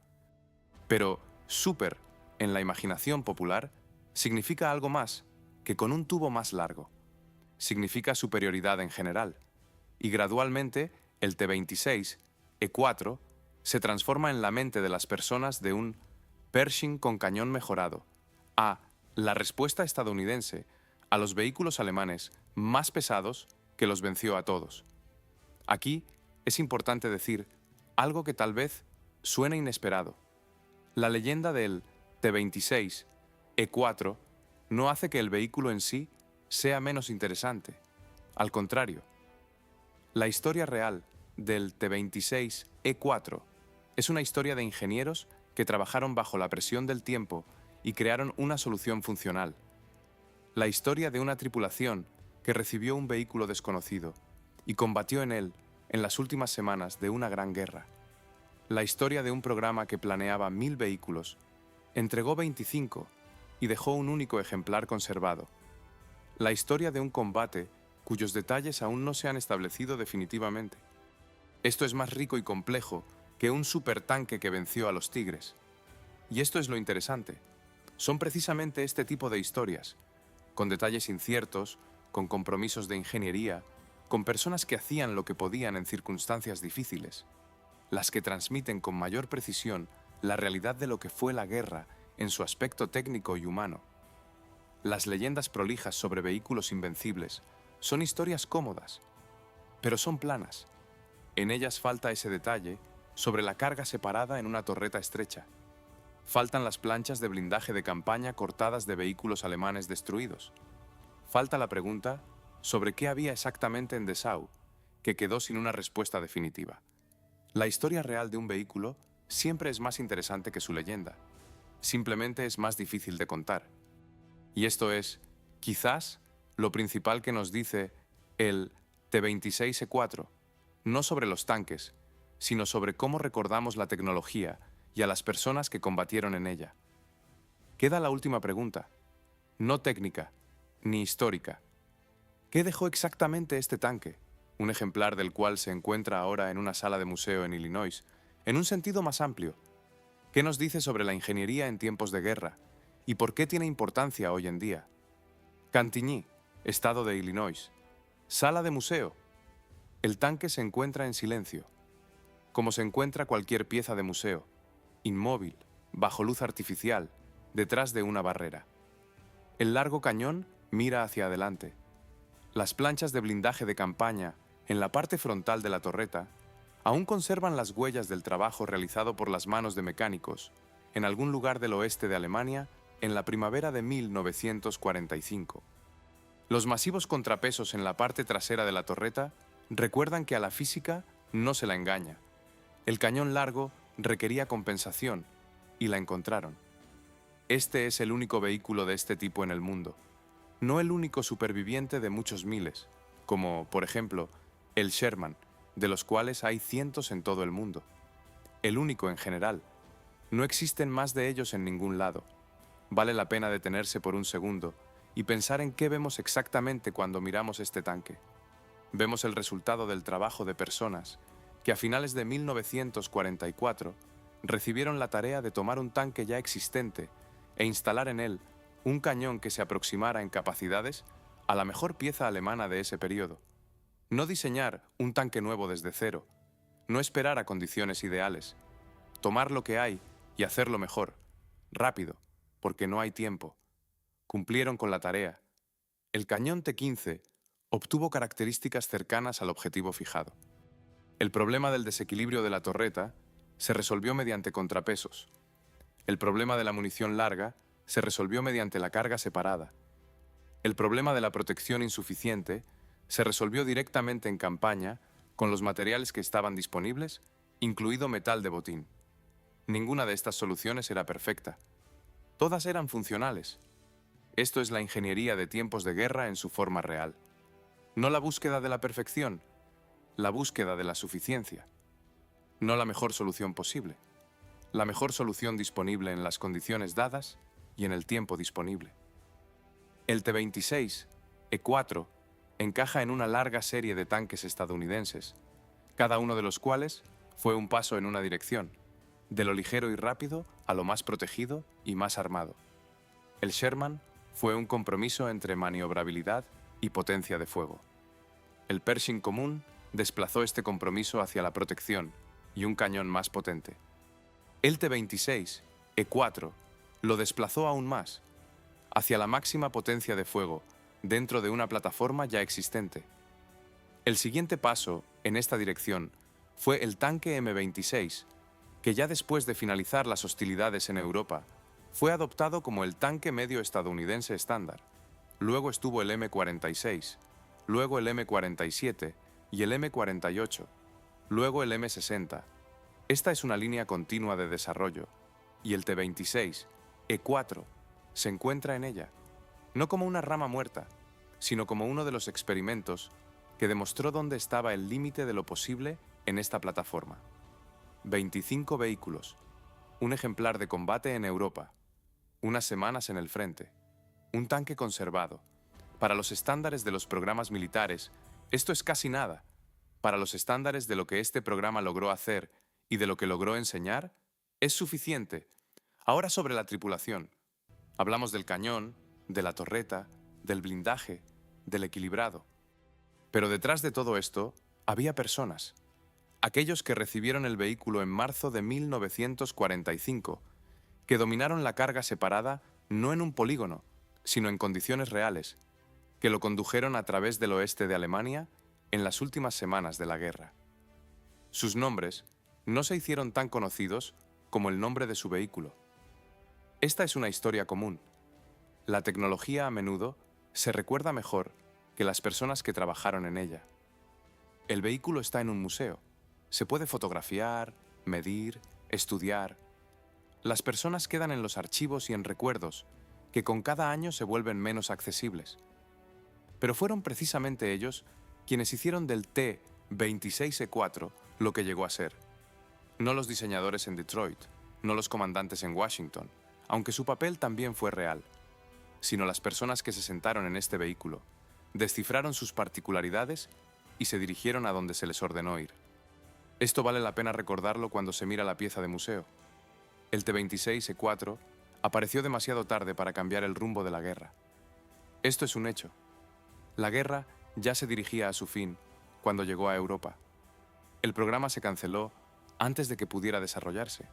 Pero super, en la imaginación popular, significa algo más que con un tubo más largo. Significa superioridad en general. Y gradualmente, el T-26, E4, se transforma en la mente de las personas de un Pershing con cañón mejorado, a la respuesta estadounidense a los vehículos alemanes más pesados que los venció a todos. Aquí es importante decir algo que tal vez suene inesperado. La leyenda del T-26 E4 no hace que el vehículo en sí sea menos interesante. Al contrario, la historia real del T-26 E4 es una historia de ingenieros que trabajaron bajo la presión del tiempo y crearon una solución funcional. La historia de una tripulación que recibió un vehículo desconocido y combatió en él en las últimas semanas de una gran guerra. La historia de un programa que planeaba 1000 vehículos, entregó 25 y dejó un único ejemplar conservado. La historia de un combate cuyos detalles aún no se han establecido definitivamente. Esto es más rico y complejo que un supertanque que venció a los tigres. Y esto es lo interesante. Son precisamente este tipo de historias, con detalles inciertos, con compromisos de ingeniería, con personas que hacían lo que podían en circunstancias difíciles, las que transmiten con mayor precisión la realidad de lo que fue la guerra en su aspecto técnico y humano. Las leyendas prolijas sobre vehículos invencibles son historias cómodas, pero son planas. En ellas falta ese detalle sobre la carga separada en una torreta estrecha. Faltan las planchas de blindaje de campaña cortadas de vehículos alemanes destruidos. Falta la pregunta sobre qué había exactamente en Dessau, que quedó sin una respuesta definitiva. La historia real de un vehículo siempre es más interesante que su leyenda. Simplemente es más difícil de contar. Y esto es, quizás, lo principal que nos dice el T-26 E4, no sobre los tanques, sino sobre cómo recordamos la tecnología y a las personas que combatieron en ella. Queda la última pregunta, no técnica, ni histórica. ¿Qué dejó exactamente este tanque? Un ejemplar del cual se encuentra ahora en una sala de museo en Illinois, en un sentido más amplio. ¿Qué nos dice sobre la ingeniería en tiempos de guerra? ¿Y por qué tiene importancia hoy en día? Cantigny, estado de Illinois. Sala de museo. El tanque se encuentra en silencio, como se encuentra cualquier pieza de museo, inmóvil, bajo luz artificial, detrás de una barrera. El largo cañón mira hacia adelante. Las planchas de blindaje de campaña, en la parte frontal de la torreta, aún conservan las huellas del trabajo realizado por las manos de mecánicos en algún lugar del oeste de Alemania en la primavera de 1945. Los masivos contrapesos en la parte trasera de la torreta recuerdan que a la física no se la engaña. El cañón largo requería compensación y la encontraron. Este es el único vehículo de este tipo en el mundo, no el único superviviente de muchos miles, como, por ejemplo, el Sherman, de los cuales hay cientos en todo el mundo. El único en general. No existen más de ellos en ningún lado. Vale la pena detenerse por un segundo y pensar en qué vemos exactamente cuando miramos este tanque. Vemos el resultado del trabajo de personas que a finales de 1944 recibieron la tarea de tomar un tanque ya existente e instalar en él un cañón que se aproximara en capacidades a la mejor pieza alemana de ese periodo. No diseñar un tanque nuevo desde cero, no esperar a condiciones ideales, tomar lo que hay y hacerlo mejor, rápido, porque no hay tiempo. Cumplieron con la tarea. El cañón T-15 obtuvo características cercanas al objetivo fijado. El problema del desequilibrio de la torreta se resolvió mediante contrapesos. El problema de la munición larga se resolvió mediante la carga separada. El problema de la protección insuficiente se resolvió directamente en campaña con los materiales que estaban disponibles, incluido metal de botín. Ninguna de estas soluciones era perfecta. Todas eran funcionales. Esto es la ingeniería de tiempos de guerra en su forma real. No la búsqueda de la perfección, la búsqueda de la suficiencia. No la mejor solución posible, la mejor solución disponible en las condiciones dadas y en el tiempo disponible. El T-26, E-4, encaja en una larga serie de tanques estadounidenses, cada uno de los cuales fue un paso en una dirección, de lo ligero y rápido a lo más protegido y más armado. El Sherman fue un compromiso entre maniobrabilidad y potencia de fuego. El Pershing común desplazó este compromiso hacia la protección y un cañón más potente. El T-26, E-4, lo desplazó aún más, hacia la máxima potencia de fuego, dentro de una plataforma ya existente. El siguiente paso, en esta dirección, fue el tanque M26, que ya después de finalizar las hostilidades en Europa, fue adoptado como el tanque medio estadounidense estándar. Luego estuvo el M46, luego el M47 y el M48, luego el M60. Esta es una línea continua de desarrollo, y el T-26, E-4, se encuentra en ella, no como una rama muerta, sino como uno de los experimentos que demostró dónde estaba el límite de lo posible en esta plataforma. 25 vehículos, un ejemplar de combate en Europa, unas semanas en el frente, un tanque conservado. Para los estándares de los programas militares, esto es casi nada. Para los estándares de lo que este programa logró hacer y de lo que logró enseñar, es suficiente. Ahora sobre la tripulación. Hablamos del cañón, de la torreta, del blindaje, del equilibrado. Pero detrás de todo esto, había personas. Aquellos que recibieron el vehículo en marzo de 1945, que dominaron la carga separada no en un polígono, sino en condiciones reales, que lo condujeron a través del oeste de Alemania en las últimas semanas de la guerra. Sus nombres no se hicieron tan conocidos como el nombre de su vehículo. Esta es una historia común. La tecnología a menudo se recuerda mejor que las personas que trabajaron en ella. El vehículo está en un museo. Se puede fotografiar, medir, estudiar. Las personas quedan en los archivos y en recuerdos que con cada año se vuelven menos accesibles. Pero fueron precisamente ellos quienes hicieron del T-26E4 lo que llegó a ser. No los diseñadores en Detroit, no los comandantes en Washington, aunque su papel también fue real, sino las personas que se sentaron en este vehículo, descifraron sus particularidades y se dirigieron a donde se les ordenó ir. Esto vale la pena recordarlo cuando se mira la pieza de museo. El T-26E4 apareció demasiado tarde para cambiar el rumbo de la guerra. Esto es un hecho. La guerra ya se dirigía a su fin cuando llegó a Europa. El programa se canceló antes de que pudiera desarrollarse.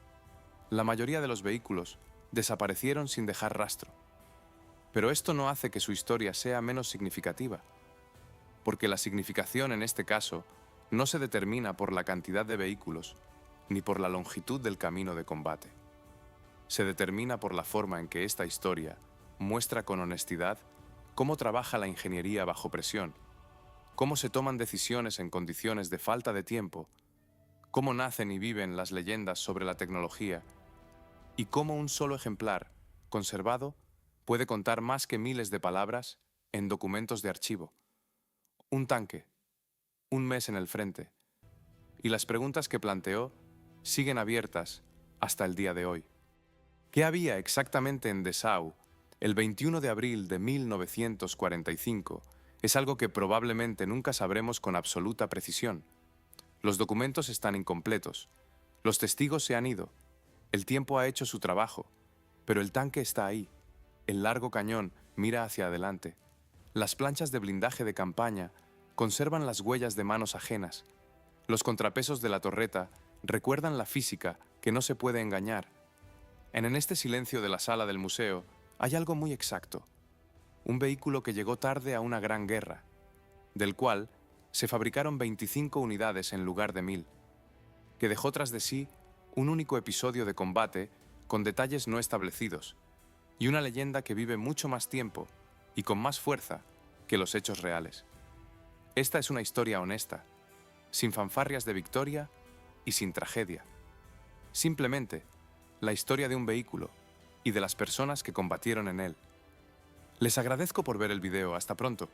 La mayoría de los vehículos desaparecieron sin dejar rastro. Pero esto no hace que su historia sea menos significativa, porque la significación en este caso no se determina por la cantidad de vehículos ni por la longitud del camino de combate. Se determina por la forma en que esta historia muestra con honestidad cómo trabaja la ingeniería bajo presión, cómo se toman decisiones en condiciones de falta de tiempo, cómo nacen y viven las leyendas sobre la tecnología y cómo un solo ejemplar, conservado, puede contar más que miles de palabras en documentos de archivo. Un tanque, un mes en el frente, y las preguntas que planteó siguen abiertas hasta el día de hoy. ¿Qué había exactamente en Dessau el 21 de abril de 1945? Es algo que probablemente nunca sabremos con absoluta precisión. Los documentos están incompletos, los testigos se han ido, el tiempo ha hecho su trabajo, pero el tanque está ahí, el largo cañón mira hacia adelante, las planchas de blindaje de campaña conservan las huellas de manos ajenas, los contrapesos de la torreta recuerdan la física que no se puede engañar. En este silencio de la sala del museo hay algo muy exacto, un vehículo que llegó tarde a una gran guerra, del cual se fabricaron 25 unidades en lugar de 1000, que dejó tras de sí un único episodio de combate con detalles no establecidos, y una leyenda que vive mucho más tiempo y con más fuerza que los hechos reales. Esta es una historia honesta, sin fanfarrias de victoria y sin tragedia. Simplemente la historia de un vehículo y de las personas que combatieron en él. Les agradezco por ver el video. Hasta pronto.